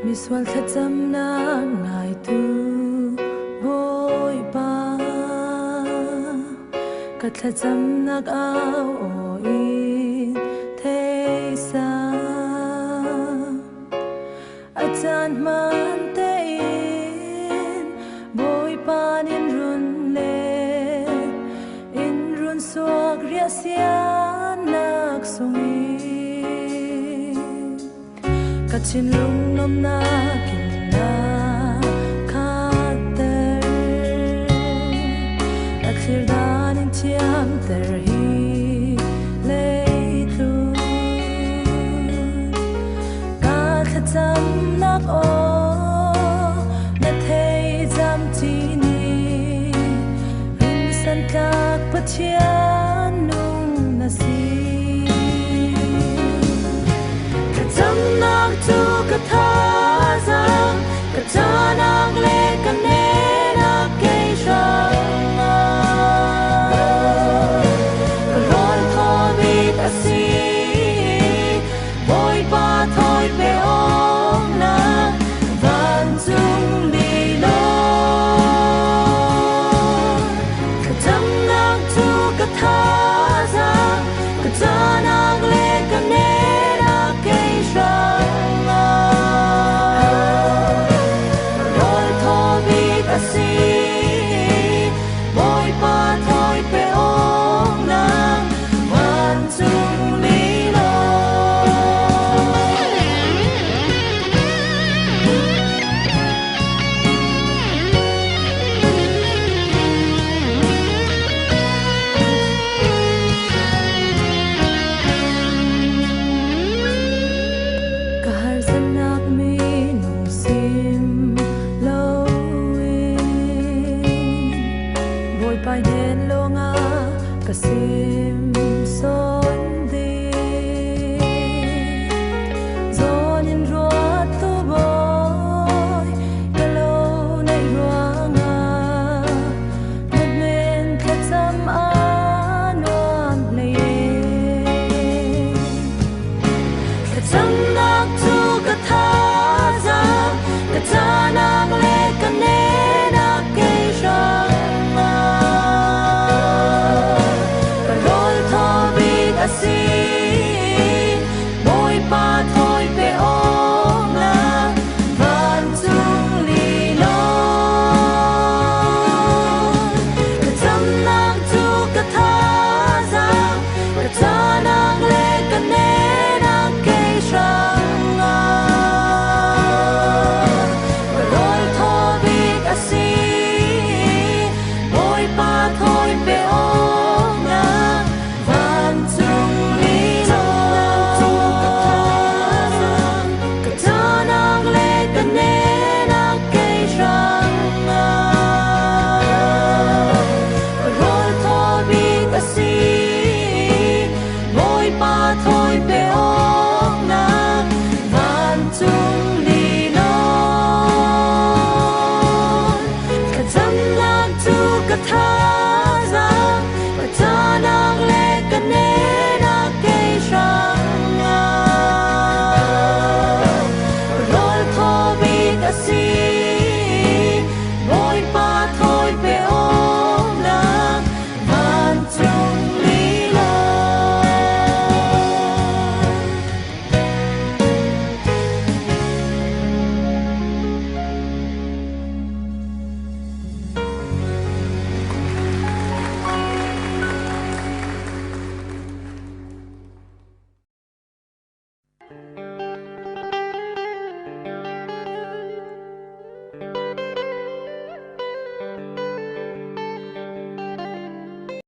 miswal tha cham na ngai tu boy pa ka tha cham nak ao o in thei sa achan man te in boy pa in run le in run suak ria sia nak sungi Kachin lung nom na kin na kater Akhir dan in tiam ter hi leitu Ka khatam nak o na thei jam chi ni Rin san kak pathian nung na si tu ka tha za ka chanang le ka ne na ke shang a rol tho bi ta si boy pa thoi pe ong na van chung li lo ka tam nang tu ka tha za ka chanang le ka ne na ke shang Kasim